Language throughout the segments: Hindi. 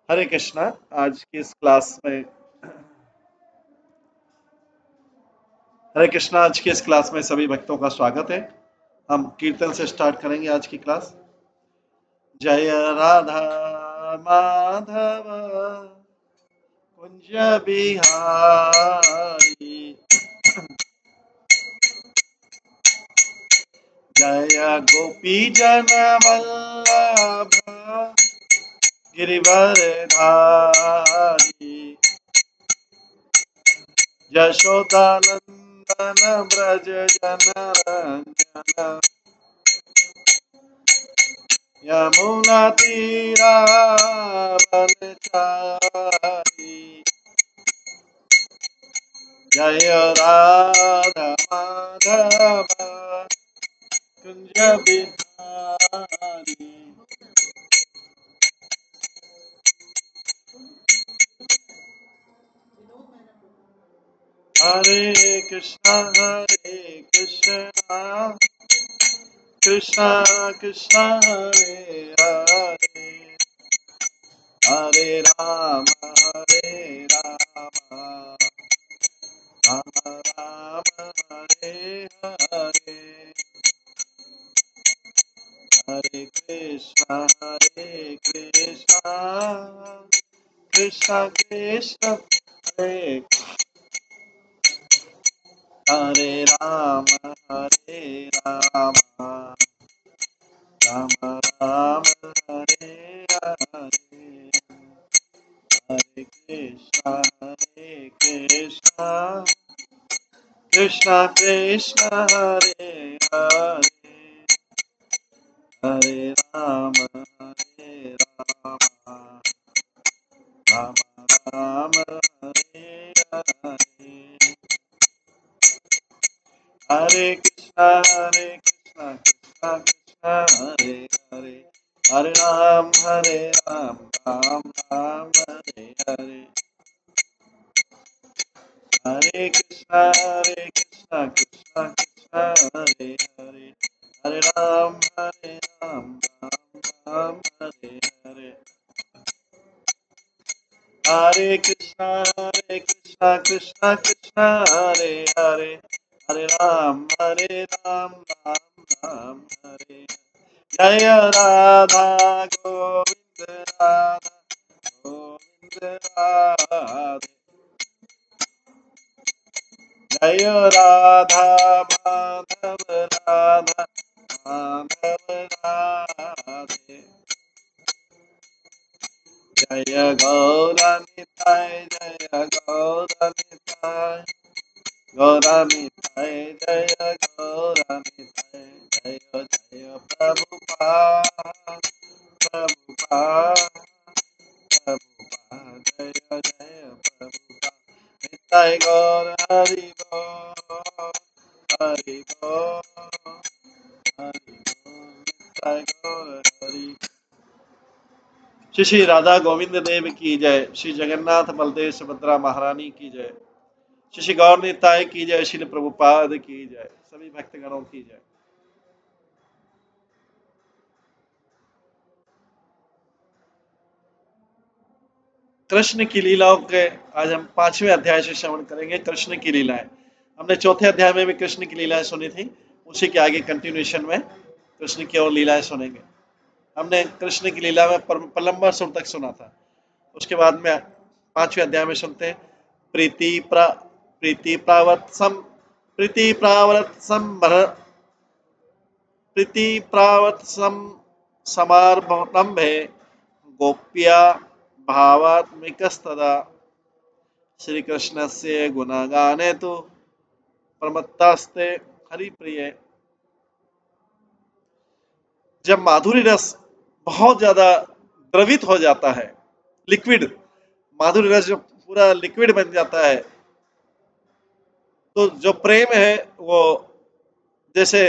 हरे कृष्णा। आज की इस क्लास में हरे कृष्णा, आज की इस क्लास में सभी भक्तों का स्वागत है। हम कीर्तन से स्टार्ट करेंगे आज की क्लास। जय राधा माधव कुंज बिहारी, जय गोपी जन वल्लभ गिरिवरधारी, यशोदानंदन ब्रज जन रंजन, यमुना तीरा वनचारी, जय राधा माधव कुंज बिहारी। हरे कृष्णा कृष्णा कृष्णा हरे हरे, हरे राम राम राम हरे हरे, हरे कृष्णा कृष्णा कृष्ण हरे, हरे राम राम राम राम हरे हरे, हरे कृष्णा कृष्णा कृष्ण हरे हरे, हरे राम राम राम हरे हरे, हरे कृष्णा कृष्णा कृष्णा हरे हरे, हरे राम राम राम हरे हरे, हरे कृष्णा कृष्णा कृष्णा हरे हरे, हरे राम राम राम हरे हरे, हरे कृष्णा कृष्णा कृष्णा हरे हरे, हरे राम राम राम हरे, जय राधा गोविंद राधा गोविंद राधे, जय राधा माधव राधा माधव राधे, जय गौरनिताय जय गौरनिताय गौरनिताय जय गौरनिताय, जय जय प्रभुपाद प्रभुपाद प्रभुपाद, जय जय प्रभुपाद, निताय गौर हरि बोल हरि बोल हरि बोल, निताय गौर हरि। श्री श्री राधा गोविंद देव की जय, श्री जगन्नाथ बलदेव सुभद्रा महारानी की जय, श्री श्री गौर निताय की जय, श्री प्रभुपाद की जय, सभी भक्तगणों की जय। कृष्ण की लीलाओं के आज हम 5वें अध्याय से श्रवण करेंगे। कृष्ण की लीलाएं हमने चौथे अध्याय में भी कृष्ण की लीलाएं सुनी थी, उसी के आगे कंटिन्यूएशन में कृष्ण की और लीलाएं सुनेंगे। हमने कृष्ण की लीला में प्रलंबा सुर तक सुना था। उसके बाद में 5वें अध्याय में सुनते हैं प्रीति प्रावत सम प्रीति प्रावत संभर प्रीति प्रावत सम समारंभे गोप्या भावात्मिकस्तदा श्री कृष्णस्य गुणगाने तो प्रमत्तास्ते हरिप्रिय। जब माधुरी रस बहुत ज्यादा द्रवित हो जाता है, लिक्विड माधुरी रस जो पूरा लिक्विड बन जाता है, तो जो प्रेम है वो जैसे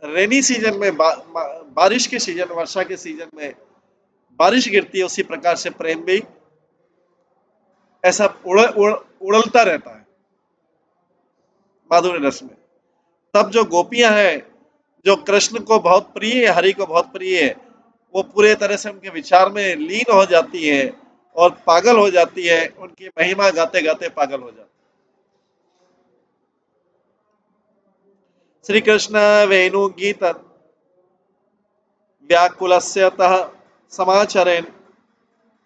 रेनी सीजन में बारिश के सीजन वर्षा के सीजन में बारिश गिरती है, उसी प्रकार से प्रेम भी ऐसा उड़लता रहता है माधुरी रस में। तब जो गोपियां हैं, जो कृष्ण को बहुत प्रिय है, हरि को बहुत प्रिय है, वो पूरे तरह से उनके विचार में लीन हो जाती है और पागल हो जाती है, उनकी महिमा गाते गाते पागल हो जाती है। श्री कृष्ण वेणु गीत व्याकुलस्यतः समाचरेन्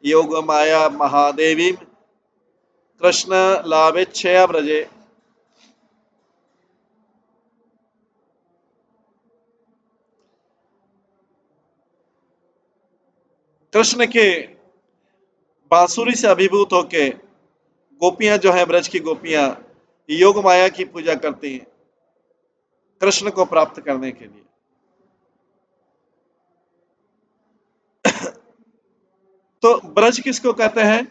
योग माया महादेवी कृष्ण लाभेच्छया ब्रजे। कृष्ण के बांसुरी से अभिभूत होके गोपियां जो है, ब्रज की गोपियां योग माया की पूजा करती हैं कृष्ण को प्राप्त करने के लिए। तो ब्रज किसको कहते हैं?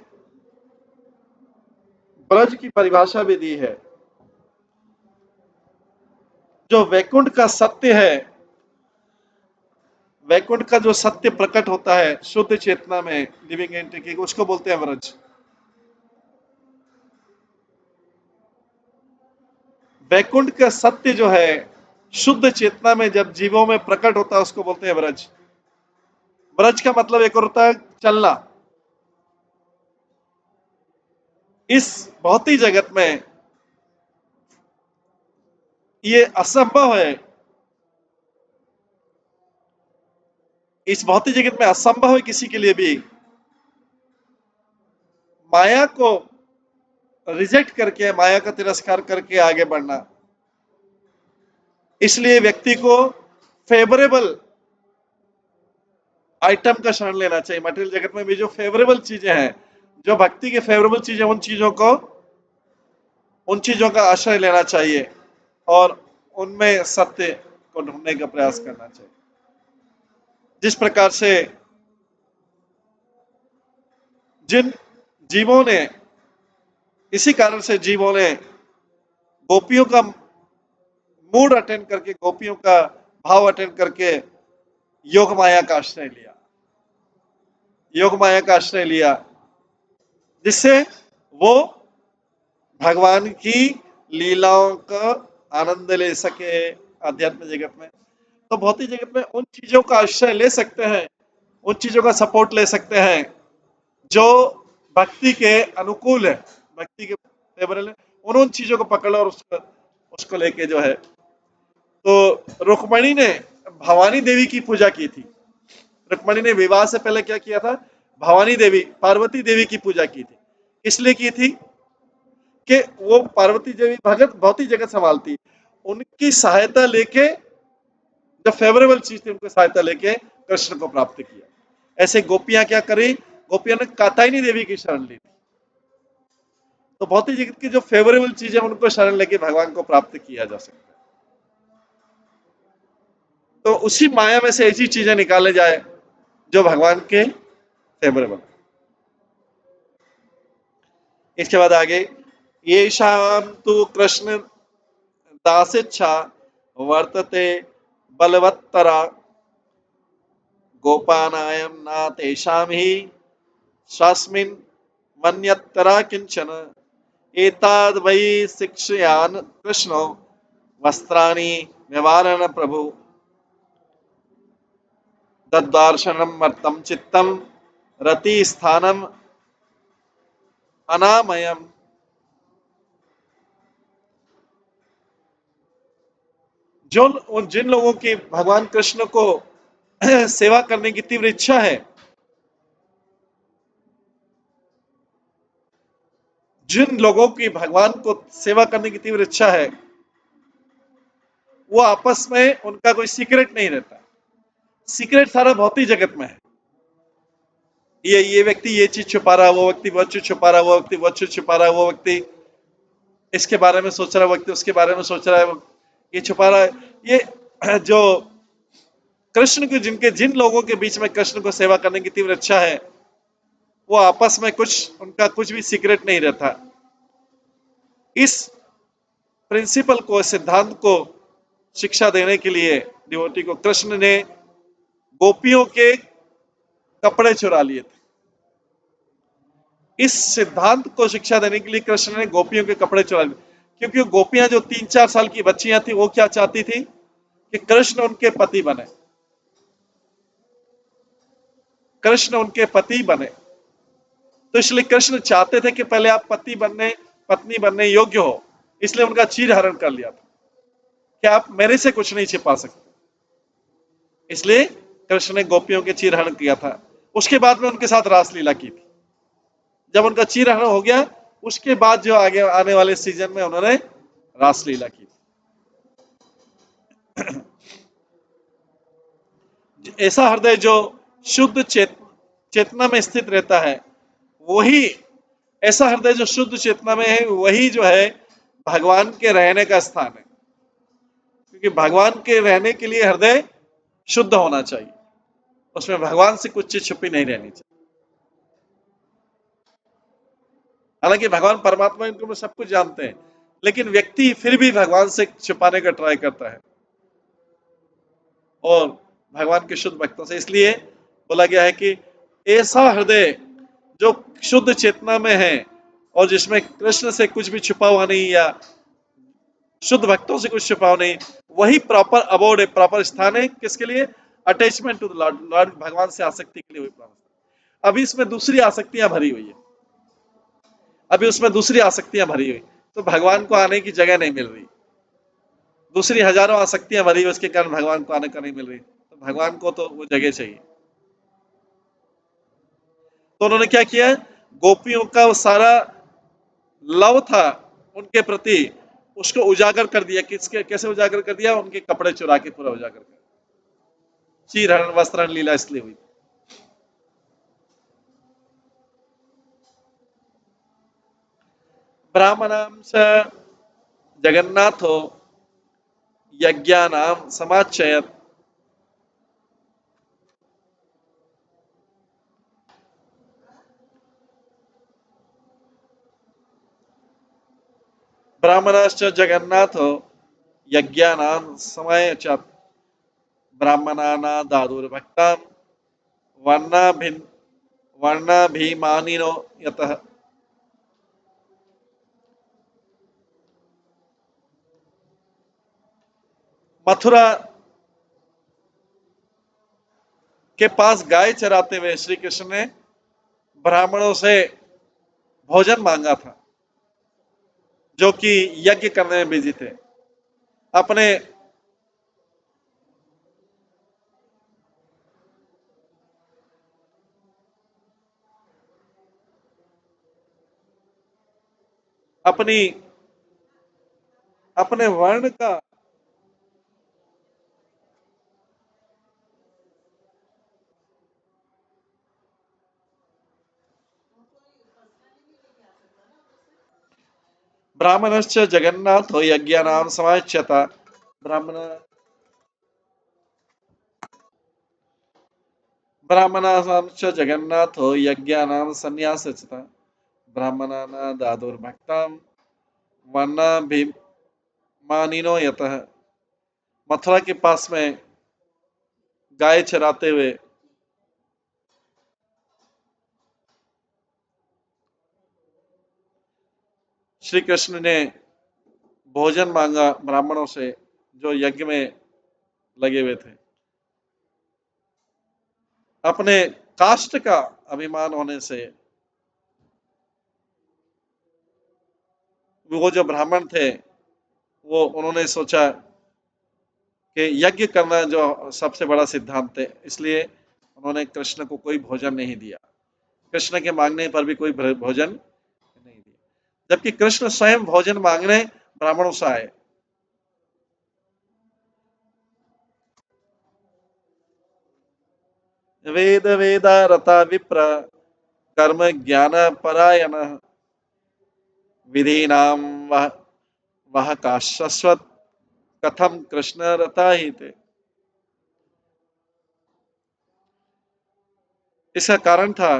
ब्रज की परिभाषा भी दी है, जो वैकुंठ का सत्य है, वैकुंठ का जो सत्य प्रकट होता है शुद्ध चेतना में, लिविंग एंटिटी, उसको बोलते हैं ब्रज। वैकुंठ का सत्य जो है शुद्ध चेतना में जब जीवों में प्रकट होता है उसको बोलते हैं ब्रज। ब्रज का मतलब एक और होता है चलना। इस भौतिक जगत में ये असंभव है, इस भौतिक जगत में असंभव है किसी के लिए भी माया को रिजेक्ट करके, माया का तिरस्कार करके आगे बढ़ना। इसलिए व्यक्ति को फेवरेबल आइटम का शरण लेना चाहिए। मटेरियल जगत में भी जो फेवरेबल चीजें हैं, जो भक्ति के फेवरेबल चीजें, उन चीजों का आश्रय लेना चाहिए और उनमें सत्य को ढूंढने का प्रयास करना चाहिए। जिस प्रकार से जिन जीवों ने, इसी कारण से जीवों ने गोपियों का मूड अटेंड करके, गोपियों का भाव अटेंड करके योग माया का आश्रय लिया, योग माया का आश्रय लिया, जिससे वो भगवान की लीलाओं का आनंद ले सके आध्यात्मिक जगत में। तो भौतिक जगत में उन चीजों का आश्रय ले सकते हैं, उन चीजों का सपोर्ट ले सकते हैं जो भक्ति के अनुकूल है, भक्ति के फेवरेबल है। उन चीजों को पकड़ और उसको उसको लेके जो है, तो रुक्मणी ने भवानी देवी की पूजा की थी। रुक्मणी ने विवाह से पहले क्या किया था? भवानी देवी, पार्वती देवी की पूजा की थी। इसलिए की थी कि वो पार्वती देवी भगत भौतिक जगत संभालती, उनकी सहायता लेके, जो फेवरेबल चीज थी उनको सहायता लेके कृष्ण को प्राप्त किया। ऐसे गोपियां क्या करी? गोपियां ने कात्यायनी देवी की शरण ली थी। तो भौतिक जगत की जो फेवरेबल चीज है उनको शरण लेके भगवान को प्राप्त किया जा सकता है। तो उसी माया में से ऐसी चीजें निकाले जाए जो भगवान के फेवरेबल। इसके बाद आगे, ये शाम तु कृष्ण दासिच्छा वर्तते बलवत्तरा गोपानायम ना तेषां ही स्वस्मिन् मन्यत्तरा किंचन एताद वै शिक्षयान कृष्णो वस्त्राणि निवारण प्रभु तद्दर्शनम मर्तम चित्तम रति स्थानम अनामयम। जो जिन लोगों की भगवान कृष्ण को सेवा करने की तीव्र इच्छा है, जिन लोगों की भगवान को सेवा करने की तीव्र इच्छा है, वो आपस में उनका कोई सीक्रेट नहीं रहता। सीक्रेट सारा भौतिक जगत में है। ये व्यक्ति ये चीज छुपा रहा है, वो व्यक्ति वो चीज छुपा रहा है, वो व्यक्ति वो चीज छुपा रहा है, वो व्यक्ति इसके बारे में सोच रहा है, वो व्यक्ति उसके बारे में सोच रहा है, ये छुपा रहा है। ये जो कृष्ण को, जिन लोगों के बीच में कृष्ण को सेवा करने की तीव्र इच्छा है, वो आपस में उनका कुछ भी सीक्रेट नहीं रहता। इस प्रिंसिपल को, सिद्धांत को शिक्षा देने के लिए डिवोटी को कृष्ण ने गोपियों के कपड़े चुरा लिए थे। इस सिद्धांत को शिक्षा देने के लिए कृष्ण ने गोपियों के कपड़े चुरा लिए, क्योंकि गोपियां जो 3-4 साल की बच्चियां थी, वो क्या चाहती थी कि कृष्ण उनके पति बने, कृष्ण उनके पति बने। तो इसलिए कृष्ण चाहते थे कि पहले आप पत्नी बनने योग्य हो, इसलिए उनका चीर हरण कर लिया था कि आप मेरे से कुछ नहीं छिपा सकते। इसलिए कृष्ण ने गोपियों के चीर हरण किया था। उसके बाद में उनके साथ रासलीला की थी। जब उनका चीर हरण हो गया, उसके बाद जो आगे आने वाले सीजन में उन्होंने रासलीला की। ऐसा हृदय जो शुद्ध चेतना में स्थित रहता है, वही ऐसा हृदय जो शुद्ध चेतना में है, वही जो है भगवान के रहने का स्थान है। क्योंकि भगवान के रहने के लिए हृदय शुद्ध होना चाहिए, उसमें भगवान से कुछ चीज छुपी नहीं रहनी चाहिए। हालांकि भगवान परमात्मा इनको में सब कुछ जानते हैं, लेकिन व्यक्ति फिर भी भगवान से छुपाने का ट्राई करता है, और भगवान के शुद्ध भक्तों से। इसलिए बोला गया है कि ऐसा हृदय जो शुद्ध चेतना में है और जिसमें कृष्ण से कुछ भी छुपा हुआ नहीं या शुद्ध भक्तों से कुछ छुपा हुआ नहीं, वही प्रॉपर अबोर्ड है, प्रॉपर स्थान है। किसके लिए? Attachment to the lord, lord भगवान से आसक्ति के लिए हुई प्रार्थना। अभी इसमें दूसरी आसक्तियां भरी हुई है, अभी उसमें दूसरी आसक्तियां भरी हुई, तो भगवान को आने की जगह नहीं मिल रही। दूसरी हजारों आसक्तियां भरी हुई, उसके कारण भगवान को आने का नहीं मिल रही। तो भगवान को तो वो जगह चाहिए। तो उन्होंने क्या किया? गोपियों का वो सारा लव था उनके प्रति, उसको उजागर कर दिया। किसके कैसे उजागर कर दिया? उनके कपड़े चुरा के पूरा उजागर कर दिया। चीरहरण वस्त्रहरण लीला इसलिए हुई। ब्राह्मणां च जगन्नाथो यज्ञानां समाचयत। ब्राह्मणाश्च जगन्नाथो यज्ञानां समाचयत। ब्राह्मणानादादुर्भक्तां वर्णाभिन् वर्णाभिमानिनो यतः। मथुरा के पास गाय चराते हुए श्री कृष्ण ने ब्राह्मणों से भोजन मांगा था, जो कि यज्ञ करने में बिजी थे। अपने अपनी अपने वर्ण का ब्राह्मणश्च जगन्नाथो यज्ञानां समाच्यता। ब्राह्मण ब्राह्मणाश्च जगन्नाथो यज्ञानां संन्यासचता। ब्राह्मणानादादुर्भक्तां वर्णाभिमानिनो यतः। मथुरा के पास में गाय चराते हुए श्री कृष्ण ने भोजन मांगा ब्राह्मणों से, जो यज्ञ में लगे हुए थे। अपने कास्ट का अभिमान होने से वो जो ब्राह्मण थे, वो उन्होंने सोचा कि यज्ञ करना जो सबसे बड़ा सिद्धांत है, इसलिए उन्होंने कृष्ण को कोई भोजन नहीं दिया। कृष्ण के मांगने पर भी कोई भोजन नहीं दिया, जबकि कृष्ण स्वयं भोजन मांगने ब्राह्मणों से आए। वेद वेदा रता विप्र कर्म ज्ञान परायण विधीनां वह वह का शाश्वत कथम कृष्ण रता ही थे। इसका कारण था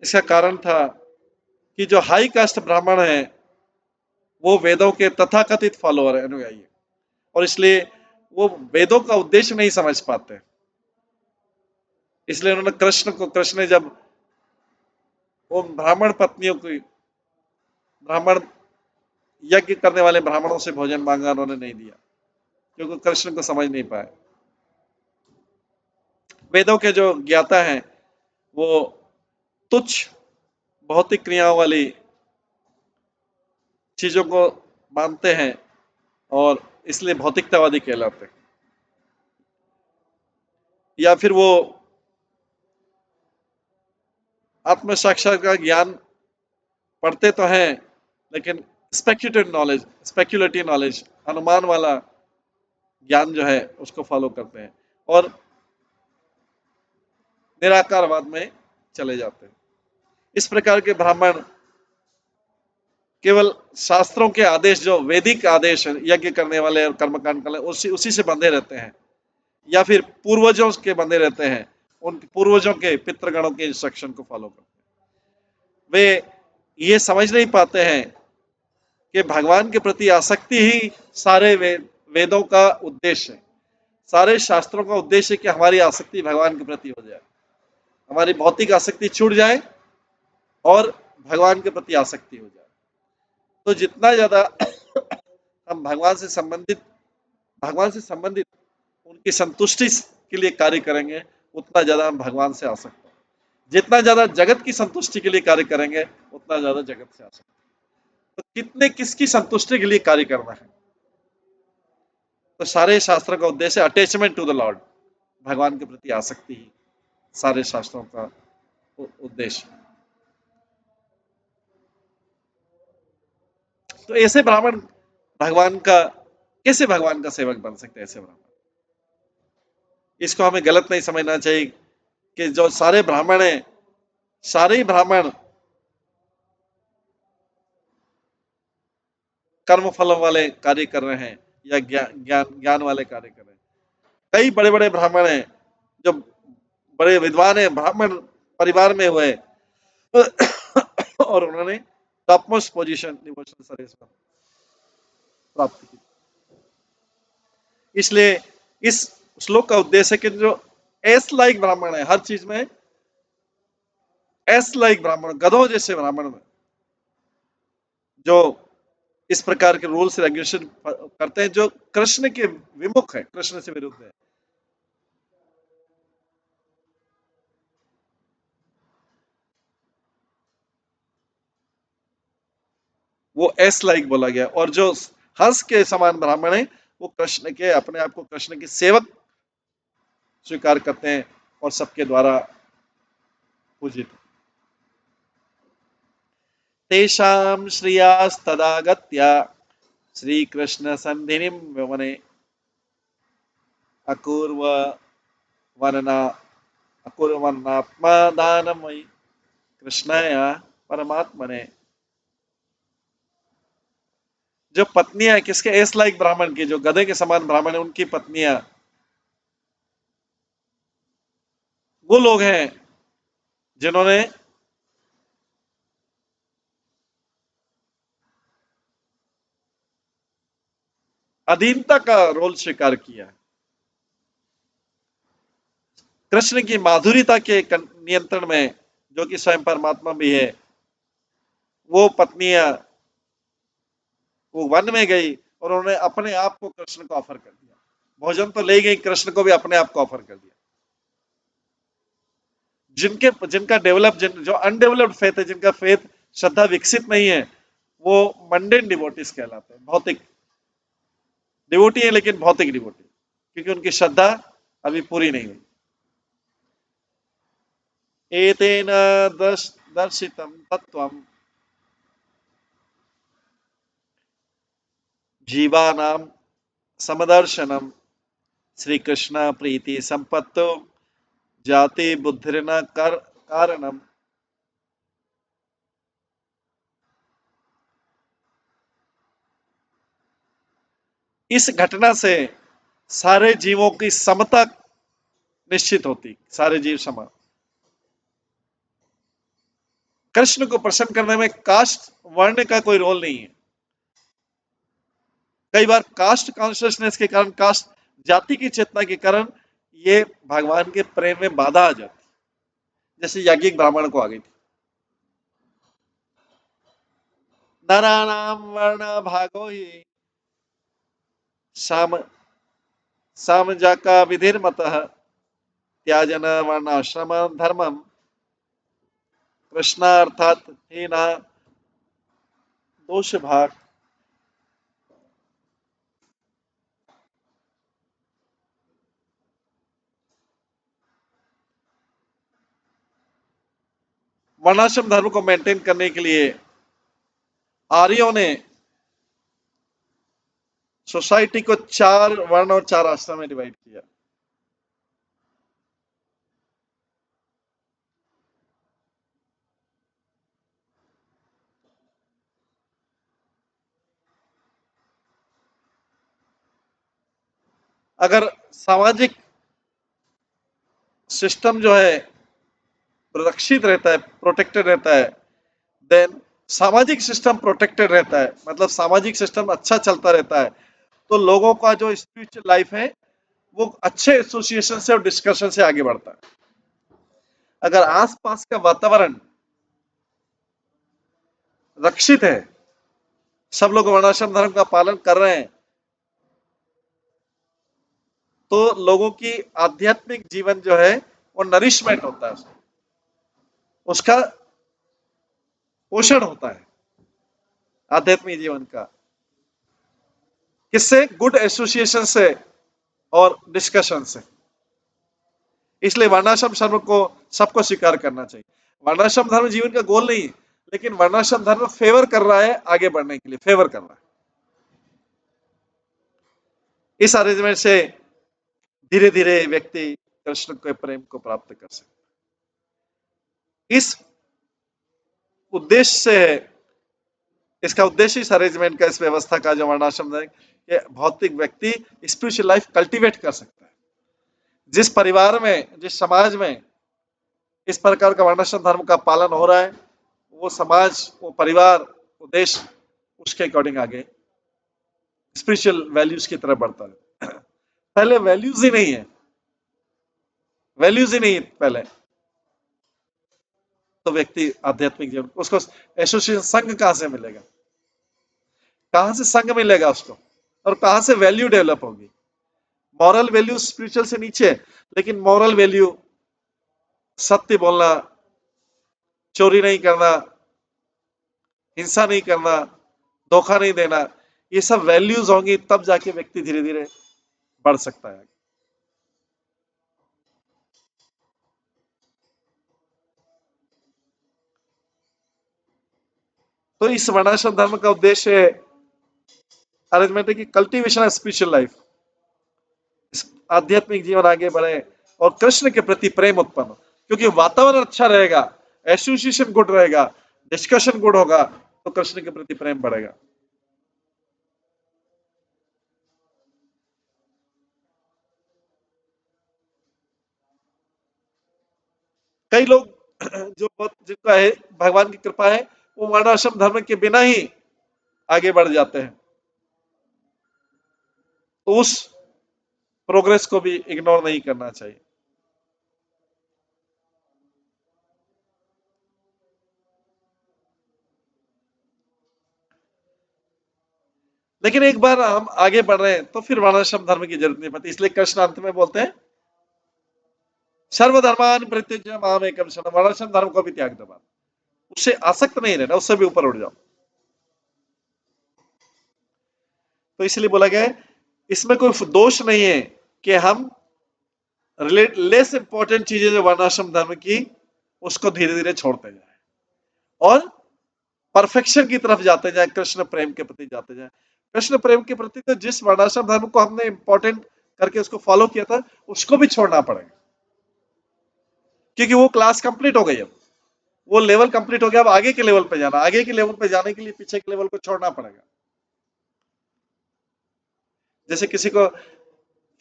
इसका कारण था कि जो हाई कास्ट ब्राह्मण है, वो वेदों के तथाकथित फॉलोअर है, अनुयायी है, और इसलिए वो वेदों का उद्देश्य नहीं समझ पाते। इसलिए उन्होंने कृष्ण ने जब वो ब्राह्मण पत्नियों की ब्राह्मण यज्ञ करने वाले ब्राह्मणों से भोजन मांगा, उन्होंने नहीं दिया, क्योंकि कृष्ण को समझ नहीं पाए। वेदों के जो ज्ञाता हैं वो तुच्छ भौतिक क्रियाओं वाली चीजों को मानते हैं और इसलिए भौतिकतावादी कहलाते हैं। या फिर वो आत्म साक्षात्कार ज्ञान पढ़ते तो हैं लेकिन स्पेक्युलेटिव नॉलेज, अनुमान वाला ज्ञान जो है उसको फॉलो करते हैं और निराकारवाद में चले जाते हैं। इस प्रकार के ब्राह्मण केवल शास्त्रों के आदेश, जो वैदिक आदेश यज्ञ करने वाले और कर्मकांड करने उसी से बंधे रहते हैं, या फिर पूर्वजों के बंधे रहते हैं, उन पूर्वजों के पितृगणों के इंस्ट्रक्शन को फॉलो करते हैं। वे ये समझ नहीं पाते हैं कि भगवान के प्रति आसक्ति ही सारे वेदों का उद्देश्य है। सारे शास्त्रों का उद्देश्य है कि हमारी आसक्ति भगवान के प्रति हो जाए, हमारी भौतिक आसक्ति छूट जाए और भगवान के प्रति आसक्ति हो जाए। तो जितना ज्यादा हम भगवान से संबंधित उनकी संतुष्टि के लिए कार्य करेंगे, उतना ज्यादा हम भगवान से आसक्त हैं। जितना ज्यादा जगत की संतुष्टि के लिए कार्य करेंगे, उतना ज्यादा जगत से आसक्त। तो किसकी संतुष्टि के लिए कार्य करना है? तो सारे शास्त्रों का उद्देश्य अटैचमेंट टू द लॉर्ड, भगवान के प्रति आसक्ति ही सारे शास्त्रों का उद्देश्य। तो ऐसे ब्राह्मण कैसे भगवान का सेवक बन सकते हैं? ऐसे ब्राह्मण, इसको हमें गलत नहीं समझना चाहिए कि जो सारे ब्राह्मण हैं, सारे ही ब्राह्मण कर्म फलों वाले कार्य कर रहे हैं या ज्ञान वाले कार्य कर रहे हैं। कई बड़े बड़े ब्राह्मण हैं जो बड़े विद्वान हैं, ब्राह्मण परिवार में हुए और उन्होंने top most position devotional service में प्राप्त की। इसलिए इस श्लोक का उद्देश्य है कि जो एस लाइक ब्राह्मण है, हर चीज में एस लाइक ब्राह्मण, गधों जैसे ब्राह्मण में जो इस प्रकार के रूल्स रेगुलेशन करते हैं, जो कृष्ण के विमुख है, कृष्ण से विरुद्ध है, वो एस लाइक बोला गया। और जो हंस के समान ब्राह्मण है, वो कृष्ण के, अपने आप को कृष्ण के सेवक स्वीकार करते हैं और सबके द्वारा पूजित। तेषां श्रियास्तदागत्य श्रीकृष्ण सन्धिनिं वने अकुर्व वनना अकुर्वन्नात्मदानमयि कृष्णाय परमात्मने। जो पत्नियां किसके? एस लाइक ब्राह्मण की, जो गधे के समान ब्राह्मण है, उनकी पत्नियां वो लोग हैं जिन्होंने अधीनता का रोल स्वीकार किया। कृष्ण की माधुर्यता के नियंत्रण में, जो कि स्वयं परमात्मा भी है, वो पत्नियां वो वन में गई और उन्होंने अपने आप को कृष्ण को ऑफर कर दिया। भोजन तो ले गई, कृष्ण को भी अपने आप को ऑफर कर दिया। जिनका जो अनडेवलप्ड फेथ है, जिनका फेथ श्रद्धा विकसित नहीं है, वो मंडेन डिवोटीज कहलाते हैं, भौतिक डिवोटी है लेकिन भौतिक डिवोटी, क्योंकि उनकी श्रद्धा अभी पूरी नहीं हुई। एतेन दर्शितम तत्वम जीवानां समदर्शनम श्री कृष्ण प्रीति संपत्तो जाति बुद्धिर्न कारणम। इस घटना से सारे जीवों की समता निश्चित होती, सारे जीव समान। कृष्ण को प्रसन्न करने में कास्ट वर्ण का कोई रोल नहीं है। कई बार कास्ट कॉन्शियसनेस के कारण, कास्ट जाति की चेतना के कारण ये भगवान के प्रेम में बाधा आ जाती, जैसे याज्ञिक ब्राह्मण को आ गई थी। नराणाम वर्ण भागो ही साम सामजाका विधिर्मतः त्याजन वर्णाश्रम धर्मम कृष्णार्थात ही ना दोष भाग। वर्णाश्रम धर्म को मेंटेन करने के लिए आर्यों ने सोसाइटी को 4 वर्ण और 4 आश्रम में डिवाइड किया। अगर सामाजिक सिस्टम जो है सुरक्षित रहता है, प्रोटेक्टेड रहता है, देन सामाजिक सिस्टम प्रोटेक्टेड रहता है, मतलब सामाजिक सिस्टम अच्छा चलता रहता है, तो लोगों का जो स्पिरिचुअल लाइफ है वो अच्छे एसोसिएशन से और डिस्कशन से आगे बढ़ता है। अगर आसपास का वातावरण रक्षित है, सब लोग वर्णाश्रम धर्म का पालन कर रहे हैं, तो लोगों की आध्यात्मिक जीवन जो है वो नरिशमेंट होता है, उसका पोषण होता है आध्यात्मिक जीवन का। किससे? गुड एसोसिएशन से और डिस्कशन से। इसलिए वर्णाश्रम धर्म को सबको स्वीकार करना चाहिए। वर्णाश्रम धर्म जीवन का गोल नहीं, लेकिन वर्णाश्रम धर्म फेवर कर रहा है आगे बढ़ने के लिए, फेवर कर रहा है। इस अरेंजमेंट से धीरे धीरे व्यक्ति कृष्ण के प्रेम को प्राप्त कर सकता है। इस उद्देश्य से, इसका उद्देश्य इस अरेंजमेंट का, इस व्यवस्था का जो वर्णाश्रम धर्म के भौतिक व्यक्ति स्पिरिचुअल लाइफ कल्टीवेट कर सकता है। जिस परिवार में, जिस समाज में इस प्रकार का वर्णाश्रम धर्म का पालन हो रहा है, वो समाज, वो परिवार, वो देश उसके अकॉर्डिंग आगे स्पिरिचुअल वैल्यूज की तरफ बढ़ता है। पहले वैल्यूज ही नहीं है, वैल्यूज ही नहीं पहले, तो व्यक्ति आध्यात्मिक जीवन, उसको एसोसिएशन, संघ कहां से मिलेगा, कहां से संघ मिलेगा उसको, और कहां से वैल्यू डेवलप होगी। मॉरल वैल्यू स्पिरिचुअल से नीचे है, लेकिन मॉरल वैल्यू सत्य बोलना, चोरी नहीं करना, हिंसा नहीं करना, धोखा नहीं देना, ये सब वैल्यूज होंगी, तब जाके व्यक्ति धीरे धीरे बढ़ सकता है। तो इस वर्णाश्रम धर्म का उद्देश्य अरेंजमेंट है कि कल्टीवेशन ऑफ स्पिरिचुअल लाइफ, आध्यात्मिक जीवन आगे बढ़े और कृष्ण के प्रति प्रेम उत्पन्न हो। क्योंकि वातावरण अच्छा रहेगा, एसोसिएशन गुड रहेगा, डिस्कशन गुड होगा, तो कृष्ण के प्रति प्रेम बढ़ेगा। कई लोग जो बहुत, जिनका है भगवान की कृपा है, वो वर्णाश्रम धर्म के बिना ही आगे बढ़ जाते हैं, तो उस प्रोग्रेस को भी इग्नोर नहीं करना चाहिए। लेकिन एक बार हम आगे बढ़ रहे हैं तो फिर वर्णाश्रम धर्म की जरूरत नहीं पड़ती। इसलिए कृष्ण अंत में बोलते हैं, सर्वधर्मान परित्यज्य माम एकम शरणम, वर्णाश्रम धर्म को भी त्याग दो, उससे आसक्त नहीं रहना, उससे भी ऊपर उठ जाओ। तो इसलिए बोला गया है, इसमें कोई दोष नहीं है कि हम लेस इंपॉर्टेंट चीजें जो वर्णाश्रम धर्म की, उसको धीरे धीरे छोड़ते जाए और परफेक्शन की तरफ जाते जाए, कृष्ण प्रेम के प्रति जाते जाए। कृष्ण प्रेम के प्रति तो जिस वर्णाश्रम धर्म को हमने इंपॉर्टेंट करके उसको फॉलो किया था, उसको भी छोड़ना पड़ेगा, क्योंकि वो क्लास कंप्लीट हो गई, अब वो लेवल कंप्लीट हो गया। अब आगे के लेवल पे जाना, आगे के लेवल पे जाने के लिए पीछे के लेवल को छोड़ना पड़ेगा। जैसे किसी को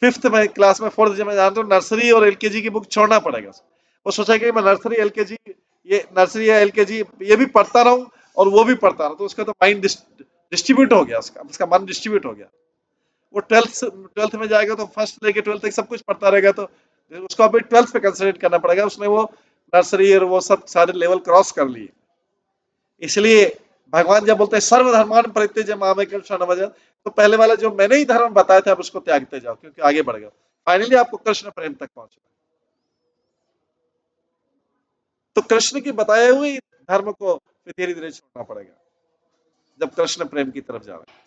फिफ्थ में क्लास में, फोर्थ में जाना, तो नर्सरी और एलकेजी की बुक छोड़ना पड़ेगा। वो सोचेगा कि मैं नर्सरी एलकेजी, ये नर्सरी या एलकेजी ये भी पढ़ता रहूं और वो भी पढ़ता रहूं, तो उसका तो माइंड डिस्ट्रीब्यूट हो गया, उसका मन डिस्ट्रीब्यूट हो गया। वो ट्वेल्थ में जाएगा तो फर्स्ट लेके ट्वेल्थ तक सब कुछ पढ़ता रहेगा, तो उसको अभी ट्वेल्थ पे कंसंट्रेट करना पड़ेगा। उसने वो नर्सरी और वो सब सारे लेवल क्रॉस कर लिए। इसलिए भगवान जब बोलते हैं सर्वधर्मान परित्यज्य मामेकं शरणं व्रज, तो पहले वाला जो मैंने ही धर्म बताया था, अब उसको त्यागते जाओ, क्योंकि आगे बढ़ गए। फाइनली आपको कृष्ण प्रेम तक पहुंचना। तो कृष्ण के बताए हुए धर्म को फिर धीरे धीरे छोड़ना पड़ेगा, जब कृष्ण प्रेम की तरफ जा रहे हैं।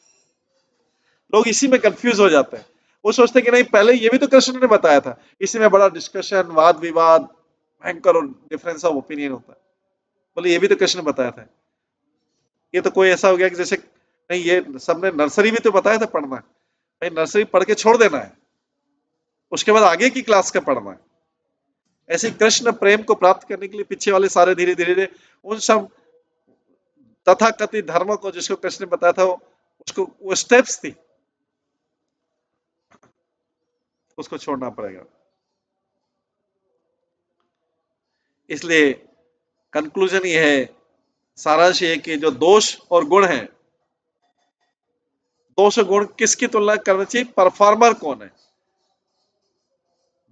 लोग इसी में कंफ्यूज हो जाते हैं। वो सोचते हैं कि नहीं, पहले ये भी तो कृष्ण ने बताया था। इसी में बड़ा डिस्कशन, वाद विवाद, भयंकर डिफरेंस ऑफ ओपिनियन होता है। बोले ये भी तो कृष्ण ने बताया था। ये तो कोई ऐसा हो गया कि जैसे नहीं, ये सबने नर्सरी भी तो बताया था पढ़ना, नहीं नर्सरी पढ़ के छोड़ देना है, उसके बाद आगे की क्लास का पढ़ना है। ऐसे कृष्ण प्रेम को प्राप्त करने के लिए पीछे वाले सारे धीरे धीरे उन सब तथाकथित धर्मों को, जिसको कृष्ण ने बताया था, उसको वो स्टेप्स थी, उसको छोड़ना पड़ेगा। इसलिए कंक्लूजन ये है, सारांश ये कि जो दोष और गुण है, दोष और गुण किसकी तुलना करना चाहिए? परफॉर्मर कौन है।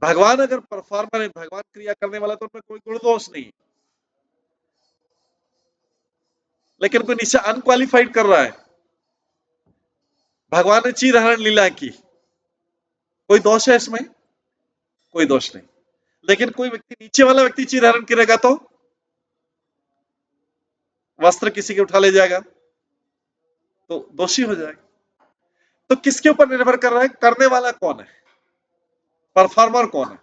भगवान अगर परफॉर्मर है, भगवान क्रिया करने वाला, तो उनमें कोई गुण दोष नहीं। लेकिन कोई नीचे अनक्वालिफाइड कर रहा है, भगवान ने चीर हरण लीला की, कोई दोष है इसमें? कोई दोष नहीं। लेकिन कोई व्यक्ति, नीचे वाला व्यक्ति चीर हरण करेगा तो वस्त्र किसी के उठा ले जाएगा, तो दोषी हो जाएगा। तो किसके ऊपर निर्भर कर रहा है, करने वाला कौन है, परफॉर्मर कौन है।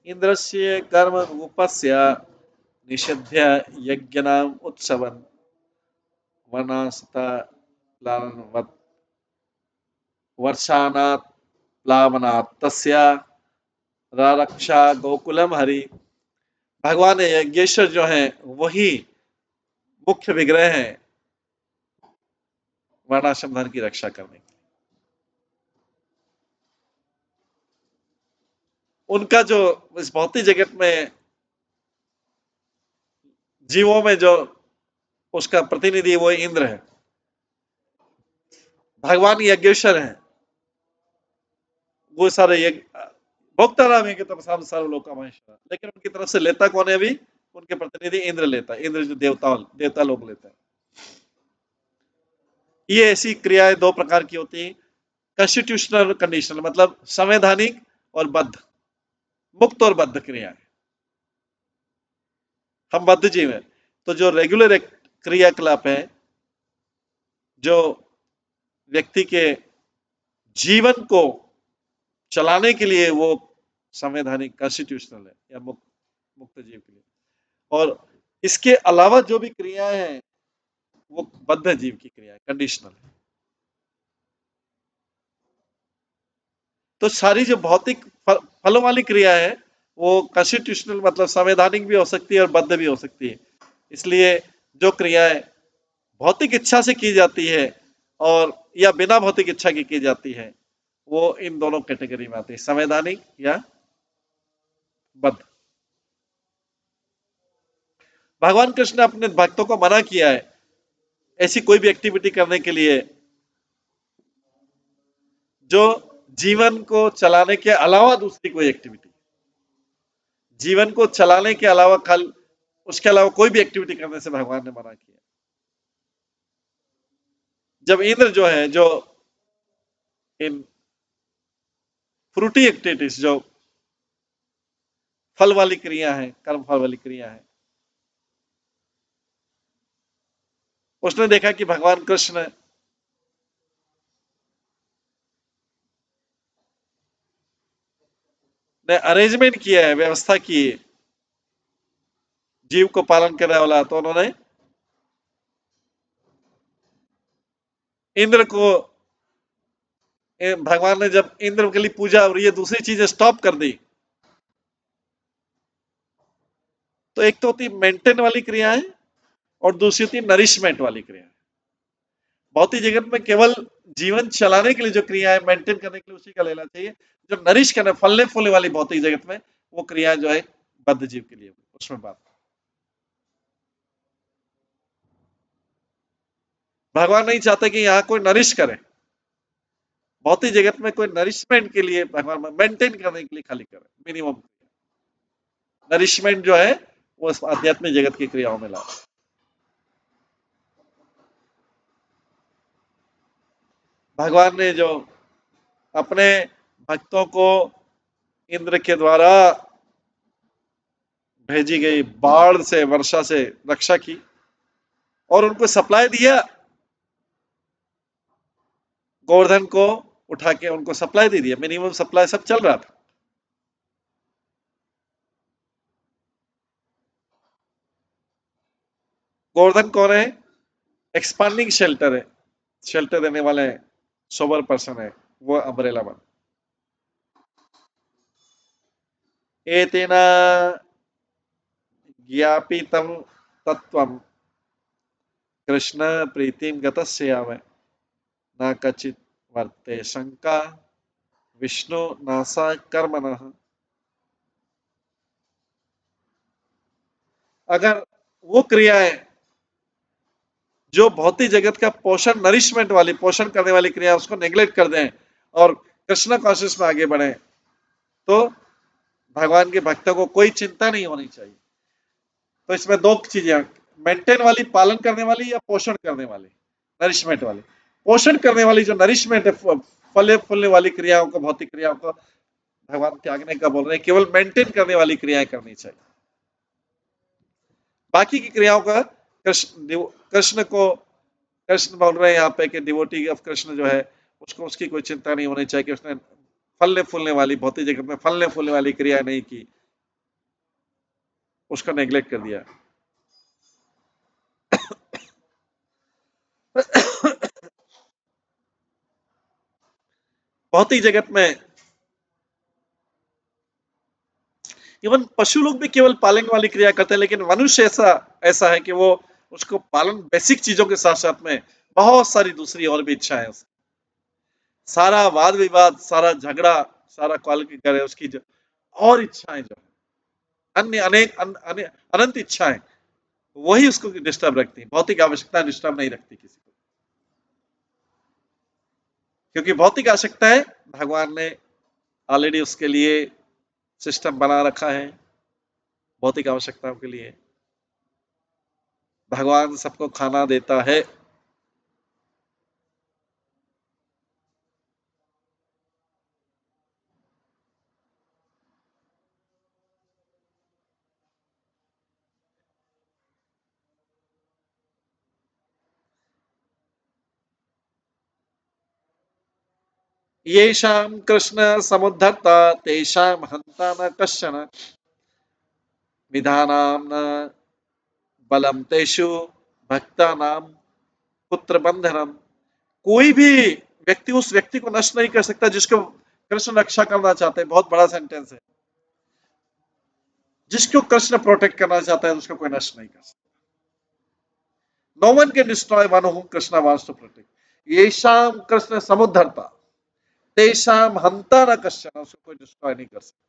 इंद्रस्य कर्म उपस्य निषिध्य यज्ञनाम उत्सवन वनासता वर्षानात् प्लावनात् तस्य रक्षा गोकुलम हरि। भगवान यज्ञेश्वर जो हैं वही मुख्य विग्रह हैं वर्णाश्रम धर्म की रक्षा करने की। उनका जो इस भौतिक जगत में जीवों में जो उसका प्रतिनिधि वो इंद्र है। भगवान यज्ञेश्वर हैं, वो सारे यज्ञ भोक्ता राम है कि तब सर्व लोक का महेश्वर, लेकिन उनकी तरफ से लेता कौन है? अभी उनके प्रतिनिधि इंद्र लेता है, इंद्र जो देवता लोग लेता है। ये ऐसी क्रियाएं दो प्रकार की होती है, कॉन्स्टिट्यूशनल और कंडीशनल, मतलब संवैधानिक और बद्ध, मुक्त और बद्ध क्रियाएं। हम बद्ध जीव हैं, तो जो रेगुलर क्रियाकलाप है, जो व्यक्ति के जीवन को चलाने के लिए वो संवैधानिक कॉन्स्टिट्यूशनल है या मुक्त जीव के लिए, और इसके अलावा जो भी क्रियाएं हैं वो बद्ध जीव की क्रिया है, कंडीशनल है। तो सारी जो भौतिक फलों वाली क्रिया है वो कॉन्स्टिट्यूशनल, मतलब संवैधानिक भी हो सकती है और बद्ध भी हो सकती है। इसलिए जो क्रियाएं भौतिक इच्छा से की जाती है और या बिना भौतिक इच्छा की जाती है, वो इन दोनों कैटेगरी में आती है, संवैधानिक या बद्ध। भगवान कृष्ण ने अपने भक्तों को मना किया है ऐसी कोई भी एक्टिविटी करने के लिए जो जीवन को चलाने के अलावा दूसरी कोई एक्टिविटी, जीवन को चलाने के अलावा उसके अलावा कोई भी एक्टिविटी करने से भगवान ने मना किया। जब इंद्र जो है, जो इन फ्रूटी एक्टिविटीज, जो फल वाली क्रिया है, कर्म फल वाली क्रिया है, उसने देखा कि भगवान कृष्ण ने अरेंजमेंट किया है, व्यवस्था की है जीव को पालन करने वाला, तो उन्होंने इंद्र को, भगवान ने जब इंद्र के लिए पूजा और ये दूसरी चीजें स्टॉप कर दी, तो एक तो होती मेंटेन वाली क्रिया है और दूसरी होती नरिशमेंट वाली क्रिया। भौतिक जगत में केवल जीवन चलाने के लिए जो क्रिया है, मेंटेन करने के लिए उसी का लेना चाहिए। जो नरिश करने, फलने फूलने वाली भौतिक जगत में, वो क्रिया जो है बद्ध जीव के लिए, उसमें बात। भगवान नहीं चाहते कि यहाँ कोई नरिश करे, भौतिक जगत में कोई नरिशमेंट के लिए भगवान मेंटेन करने के लिए खाली करे, मिनिमम नरिशमेंट जो है वो इस आध्यात्मिक जगत की क्रियाओं में ला रहा है। भगवान ने जो अपने भक्तों को इंद्र के द्वारा भेजी गई बाढ़ से, वर्षा से रक्षा की और उनको सप्लाई दिया, गोवर्धन को उठा के उनको सप्लाई दे दिया, मिनिमम सप्लाई सब चल रहा था। गोवर्धन कौन है? एक्सपांडिंग शेल्टर है, शेल्टर देने वाले सोबर पर्सन है, वो अम्ब्रेला वन। एतेना ज्ञापितं तत्त्वं कृष्ण प्रीतिं गतस्याम न कचित वर्ते शंका विष्णु नासा कर्मणः। अगर वो क्रियाएं जो भौतिक जगत का पोषण, नरिशमेंट वाली, पोषण करने वाली क्रिया, उसको नेग्लेक्ट कर दें और कृष्ण कॉन्शियस में आगे बढ़े, तो भगवान के भक्तों को कोई चिंता नहीं होनी चाहिए। तो इसमें दो चीजें, मेंटेन वाली, पालन करने वाली, या पोषण करने वाली, नरिशमेंट वाली। पोषण करने वाली जो नरिशमेंट है, फले फूलने वाली क्रियाओं को, भौतिक क्रियाओं को भगवान त्यागने का बोल रहे हैं, केवल मेंटेन करने वाली क्रियाएं करनी चाहिए। बाकी की क्रियाओं का कृष्ण को, कृष्ण बोल रहे हैं यहाँ पे कि डिवोटी ऑफ कृष्ण जो है, उसको उसकी कोई चिंता नहीं होनी चाहिए कि उसने फलने फूलने वाली, भौतिक जगत में फलने फूलने वाली क्रिया नहीं की, उसका नेग्लेक्ट कर दिया। भौतिक जगत में इवन पशु लोग भी केवल पालन वाली क्रिया करते हैं, लेकिन मनुष्य ऐसा ऐसा है कि वो उसको पालन, बेसिक चीजों के साथ साथ में बहुत सारी दूसरी और भी इच्छाएं, सारा वाद विवाद, सारा झगड़ा, सारा कॉल की करे उसकी जो और इच्छाएं, जो अन्य अनेक अनंत इच्छाएं, वही उसको डिस्टर्ब रखती है। भौतिक आवश्यकता डिस्टर्ब नहीं रखती किसी को, क्योंकि भौतिक आवश्यकताएं भगवान ने ऑलरेडी उसके लिए सिस्टम बना रखा है। भौतिक आवश्यकताओं के लिए भगवान सबको खाना देता है। येषां कृष्ण समुद्धर्ता तेषां हन्ता न कश्चन विधानां न बलम तेषु भक्तानां पुत्र बंधनम। कोई भी व्यक्ति उस व्यक्ति को नष्ट नहीं कर सकता जिसको कृष्ण रक्षा करना चाहते हैं। बहुत बड़ा सेंटेंस है। जिसको कृष्ण प्रोटेक्ट करना चाहता है उसको कोई नष्ट नहीं कर सकता। No one can destroy one whom Krishna wants to protect. येषाम कृष्ण समुद्धरता तेषाम हंता न कश्चन, उसको कोई डिस्ट्रॉय नहीं कर सकता।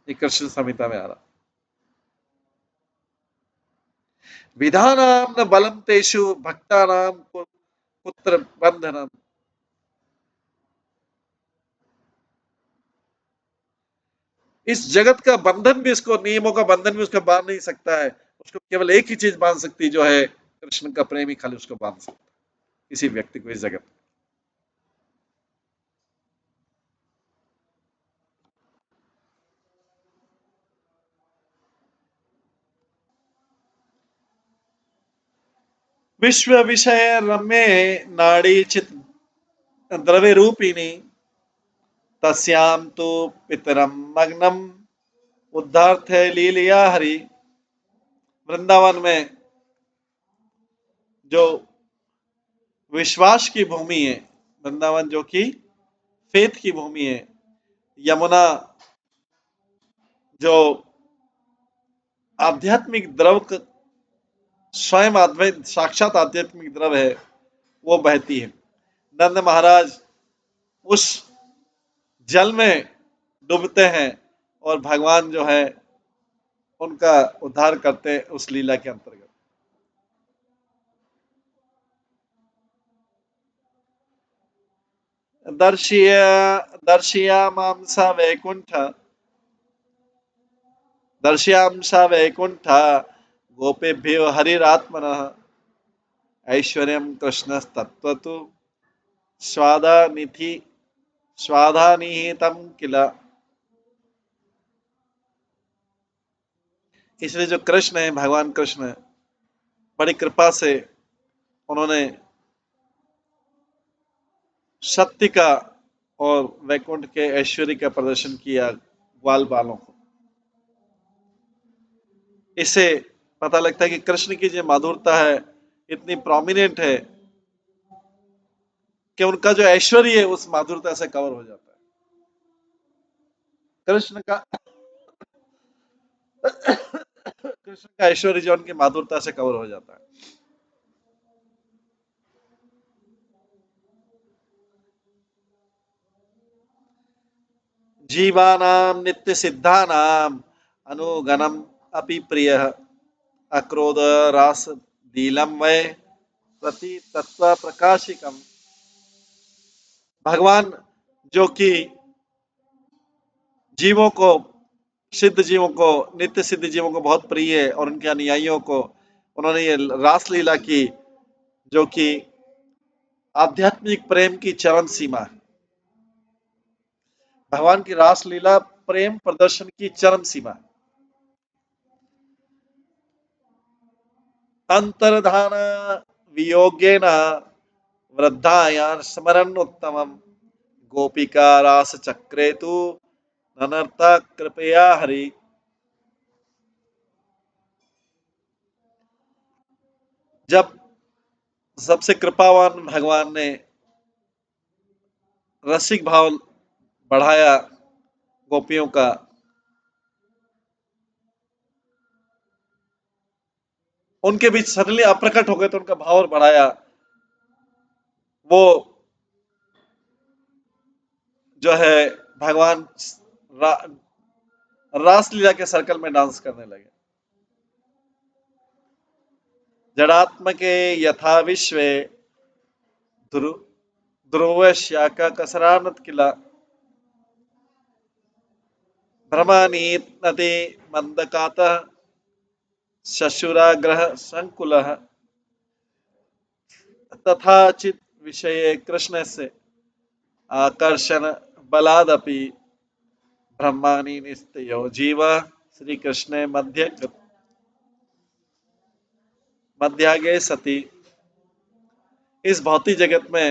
ये कृष्ण संहिता में आ रहा। विधानाम न बलम तेषु भक्तानाम पुत्र बंधनम। इस जगत का बंधन भी, इसको नियमों का बंधन भी उसको बांध नहीं सकता है। उसको केवल एक ही चीज बांध सकती है, जो है कृष्ण का प्रेम ही खाली उसको बांध सकता है, किसी व्यक्ति को इस जगत में। विश्व विषय रम्ये नाड़ी चित द्रव्य रूपिणी तस्याम तो पितरम मग्नम उद्धार्थ लीलिया हरि। वृंदावन में जो विश्वास की भूमि है, वृंदावन जो कि फेथ की भूमि है, यमुना जो आध्यात्मिक द्रव, स्वयं अद्वैत साक्षात आध्यात्मिक द्रव है, वो बहती है। नंद महाराज उस जल में डूबते हैं और भगवान जो है उनका उद्धार करते हैं उस लीला के अंतर्गत। दर्शिया दर्शिया मांसा वैकुंठ दर्शयामशा वैकुंठ गोपेभ्यो हरिरात्मनः ऐश्वर्यं कृष्णस्तत्त्वतु स्वादानिधि स्वादानिहितं किल। इसलिए जो कृष्ण है, भगवान कृष्ण, बड़ी कृपा से उन्होंने सत्य का और वैकुंठ के ऐश्वर्य का प्रदर्शन किया ग्वाल बालों को। इससे पता लगता है कि कृष्ण की जो माधुरता है इतनी प्रोमिनेंट है कि उनका जो ऐश्वर्य है उस माधुरता से कवर हो जाता है। कृष्ण का कृष्ण का ऐश्वर्य जो उनकी माधुरता से कवर हो जाता है। जीवानां नित्य सिद्धानां अनुगणम अपि प्रिय अक्रोध रास दीलम वै प्रति तत्व प्रकाशिकम। भगवान जो कि जीवों को, सिद्ध जीवों को, नित्य सिद्ध जीवों को बहुत प्रिय है और उनके अनुयायियों को उन्होंने ये रास लीला की जो कि आध्यात्मिक प्रेम की चरम सीमा है। भगवान की रास लीला प्रेम प्रदर्शन की चरम सीमा है। अंतर्धान वियोगेन वृद्धायान स्मरन् उत्तमम गोपिका रास चक्रे तु ननर्ता कृपया हरि। जब सबसे कृपावान भगवान ने रसिक भाव बढ़ाया गोपियों का, उनके बीच सडनली अप्रकट हो गए तो उनका भाव और बढ़ाया। वो जो है भगवान रा, रास लीला के सर्कल में डांस करने लगे। जड़ात्मके यथा विश्वे ध्रुव शाका कसरानत किला भ्रमानीत नदी मंदकात शशुराग्रह संकुलः तथाचित विषये कृष्ण से आकर्षण बलादपि ब्रह्माणी निस्तयो जीव श्री कृष्ण मध्यागे सती। इस भौतिक जगत में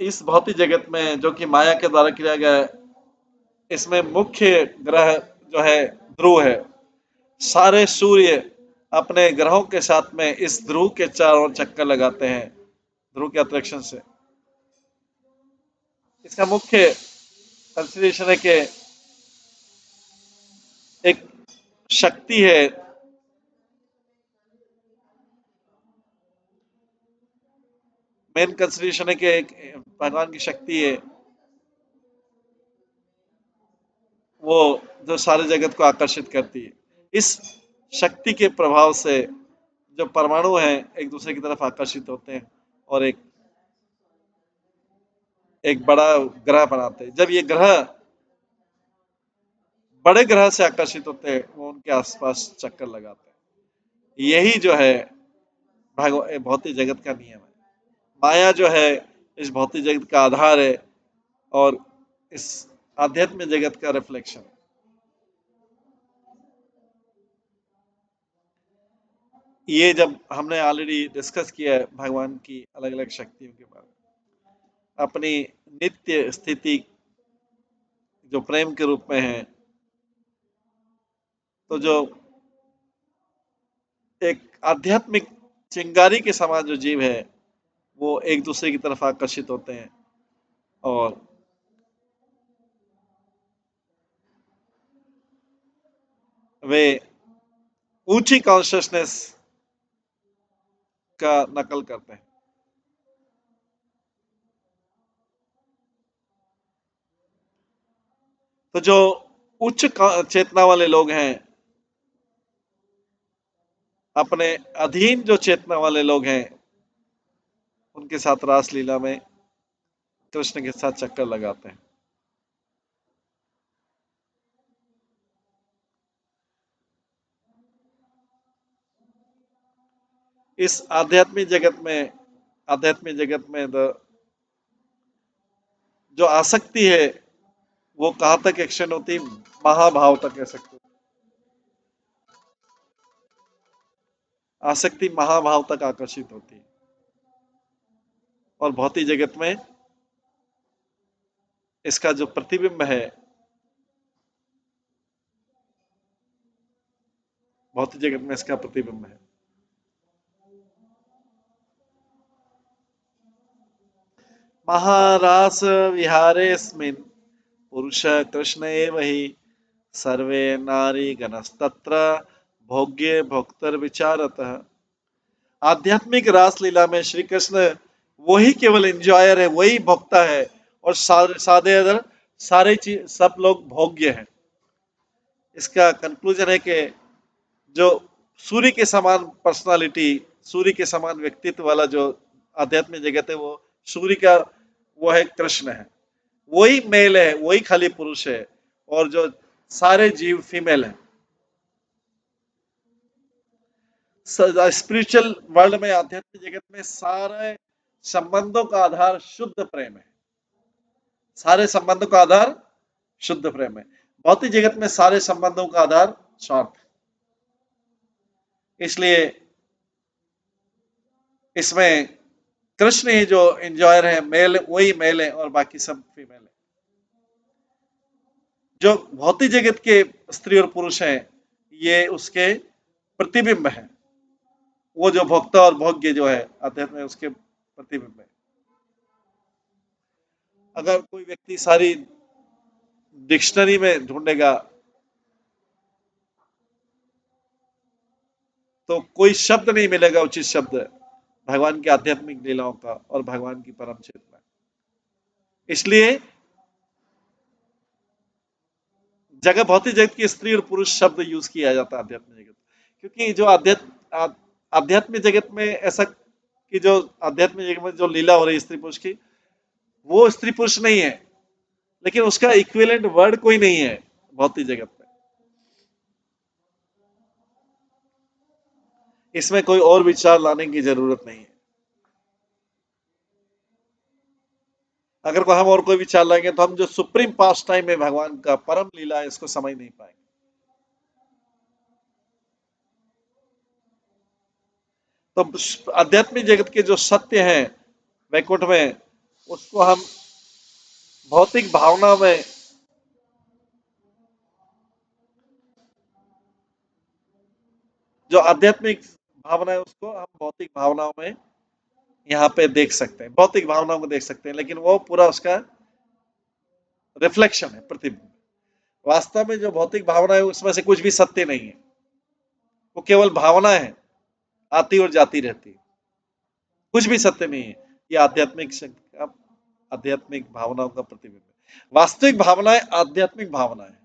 इस भौतिक जगत में जो कि माया के द्वारा किया गया है, इसमें मुख्य ग्रह जो है ध्रुव है। सारे सूर्य अपने ग्रहों के साथ में इस ध्रुव के चारों ओर चक्कर लगाते हैं ध्रुव के अट्रैक्शन से। इसका मुख्य कंसिडरेशन है कि एक शक्ति है, मेन कंसिडरेशन है कि एक भगवान की शक्ति है वो जो सारे जगत को आकर्षित करती है। इस शक्ति के प्रभाव से जो परमाणु हैं एक दूसरे की तरफ आकर्षित होते हैं और एक एक बड़ा ग्रह बनाते हैं। जब ये ग्रह बड़े ग्रह से आकर्षित होते हैं वो उनके आसपास चक्कर लगाते हैं। यही जो है भौतिक जगत का नियम है। माया जो है इस भौतिक जगत का आधार है और इस आध्यात्मिक जगत का रिफ्लेक्शन है। ये जब हमने ऑलरेडी डिस्कस किया है भगवान की अलग अलग शक्तियों के बारे में, अपनी नित्य स्थिति जो प्रेम के रूप में है, तो जो एक आध्यात्मिक चिंगारी के समान जो जीव है वो एक दूसरे की तरफ आकर्षित होते हैं और वे ऊंची कॉन्शियसनेस का नकल करते हैं। तो जो उच्च चेतना वाले लोग हैं, अपने अधीन जो चेतना वाले लोग हैं, उनके साथ रास लीला में कृष्ण के साथ चक्कर लगाते हैं। इस आध्यात्मिक जगत में जो आसक्ति है वो कहाँ तक एक्शन होती है? महाभाव तक कह सकते हो। आसक्ति महाभाव तक आकर्षित होती है। और भौतिक जगत में इसका जो प्रतिबिंब है, भौतिक जगत में इसका प्रतिबिंब है। महारास विहारेऽस्मिन् पुरुष कृष्ण एव हि सर्वे नारी गणस्तत्र भोग्य भोक्तर विचारतः। आध्यात्मिक रासलीला में श्री कृष्ण वही केवल एंजॉयर है, वही भोक्ता है, और सादे अदर सारे चीज सब लोग भोग्य हैं। इसका कंक्लूजन है कि जो सूर्य के समान पर्सनालिटी, सूर्य के समान व्यक्तित्व वाला जो आध्यात्मिक जगत है, वो सूर्य का वो है कृष्ण है। वही मेल है, वही खाली पुरुष है, और जो सारे जीव फीमेल है। स्पिरिचुअल वर्ल्ड में, आध्यात्मिक जगत में सारे संबंधों का आधार शुद्ध प्रेम है। सारे संबंधों का आधार शुद्ध प्रेम है। भौतिक जगत में सारे संबंधों का आधार स्वार्थ है। इसलिए इसमें कृष्ण ही जो एंजॉयर है, मेल वही मेल है और बाकी सब फीमेल है। जो भौतिक जगत के स्त्री और पुरुष हैं, ये उसके प्रतिबिंब है। वो जो भोक्ता और भोग्य जो है अध्यात्म में, उसके प्रतिबिंब है। अगर कोई व्यक्ति सारी डिक्शनरी में ढूंढेगा तो कोई शब्द नहीं मिलेगा, उचित शब्द भगवान की आध्यात्मिक लीलाओं का और भगवान की परम चेतना। इसलिए जगह भौतिक जगत की स्त्री और पुरुष शब्द यूज किया जाता है आध्यात्मिक जगत, क्योंकि जो आध्यात्मिक जगत में ऐसा कि जो आध्यात्मिक जगत में जो लीला हो रही है स्त्री पुरुष की, वो स्त्री पुरुष नहीं है, लेकिन उसका इक्विवेलेंट वर्ड कोई नहीं है भौतिक जगत में। इसमें कोई और विचार लाने की जरूरत नहीं है। अगर हम और कोई विचार लाएंगे तो हम जो सुप्रीम पास टाइम है भगवान का परम लीला है, इसको समझ नहीं पाएंगे। तो आध्यात्मिक जगत के जो सत्य हैं वैकुंठ में, उसको हम भौतिक भावना में, जो आध्यात्मिक भावना है उसको हम भौतिक भावनाओं में यहाँ पे देख सकते हैं, भौतिक भावनाओं को देख सकते हैं, लेकिन वो पूरा उसका रिफ्लेक्शन है, प्रतिबिंब। वास्तव में जो भौतिक भावना है उसमें से कुछ भी सत्य नहीं है, वो केवल भावना है, आती और जाती रहती है, कुछ भी सत्य नहीं है। ये आध्यात्मिक शक्ति का, आध्यात्मिक भावनाओं का प्रतिबिंब है। वास्तविक भावना है आध्यात्मिक भावना है।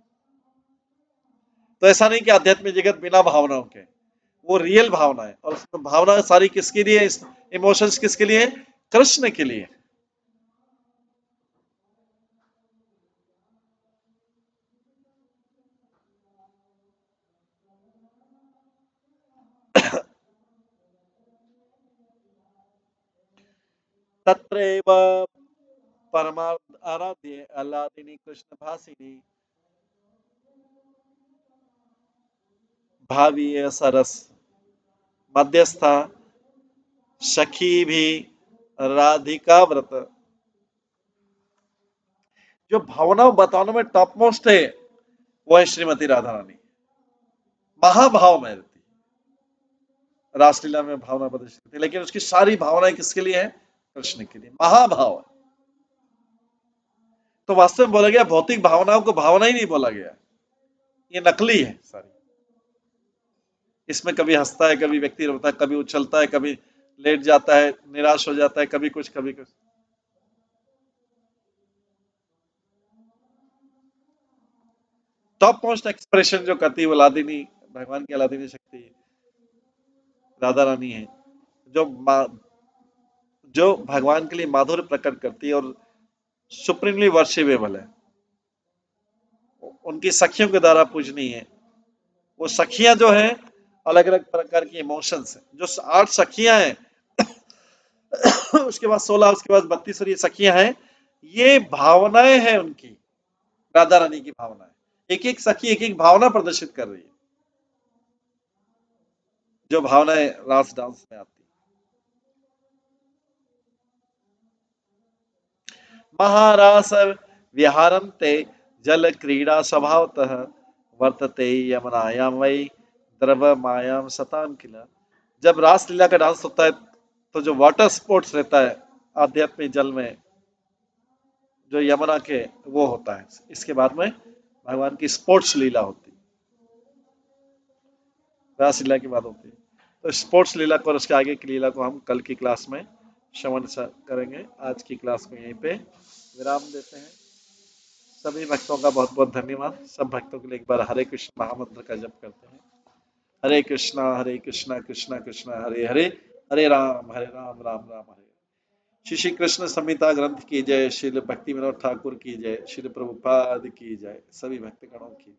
तो ऐसा नहीं कि आध्यात्मिक जगत बिना भावनाओं के, वो रियल भावना है, और उसमें भावना सारी किसके लिए, इमोशंस किसके लिए? कृष्ण के लिए। तत्रैव परमार्थ आराध्य आह्लादिनी कृष्ण भासिनी भावीय सरस मध्यस्था सखी भी राधिका व्रत। जो भावना बताने में टॉप मोस्ट है वो है श्रीमती राधा रानी। महाभाव में रहती है, रासलीला में भावना प्रदर्शित होती है, लेकिन उसकी सारी भावनाएं किसके लिए है? कृष्ण के लिए। महाभाव है। तो वास्तव में बोला गया भौतिक भावनाओं को भावना ही नहीं बोला गया, ये नकली है सारी। इसमें कभी हंसता है, कभी व्यक्ति रोता है, कभी उछलता है, कभी लेट जाता है, निराश हो जाता है, कभी कुछ कभी कुछ। टॉप मोस्ट एक्सप्रेशन जो करती है वो लादिनी, भगवान की लादिनी शक्ति राधा रानी है, जो जो भगवान के लिए माधुर्य प्रकट करती है और सुप्रीमली वर्शिपेबल है, उनकी सखियों के द्वारा पूजनीय है। वो सखियां जो है अलग अलग प्रकार की इमोशंस है। जो 8 सखियां हैं उसके बाद 16, उसके बाद 32 और ये सखियां हैं, ये भावनाएं हैं उनकी, राधा रानी की भावनाएं। एक एक सखी एक एक भावना प्रदर्शित कर रही है, जो भावनाएं रास डांस में आती है। महारास विहारन्ते जल क्रीड़ा स्वभावतः वर्तते यमुनायां वै द्रव मायाम सतान किला। जब रासलीला का डांस होता है तो जो वाटर स्पोर्ट्स रहता है आध्यात्मिक जल में, जो यमुना के, वो होता है। इसके बाद में भगवान की स्पोर्ट्स लीला होती है, रासलीला की बात होती है। तो स्पोर्ट्स लीला को और उसके आगे की लीला को हम कल की क्लास में श्रवण करेंगे। आज की क्लास को यहीं पे विराम देते हैं। सभी भक्तों का बहुत बहुत धन्यवाद। सब भक्तों के लिए एक बार हरे कृष्ण महामंत्र का जप करते हैं। हरे कृष्णा कृष्णा कृष्णा हरे हरे, हरे राम राम राम हरे। श्री श्री कृष्ण संहिता ग्रंथ की जय, श्रील भक्ति विनोद ठाकुर की जय, श्रील प्रभुपाद की जय, सभी भक्तगणों की।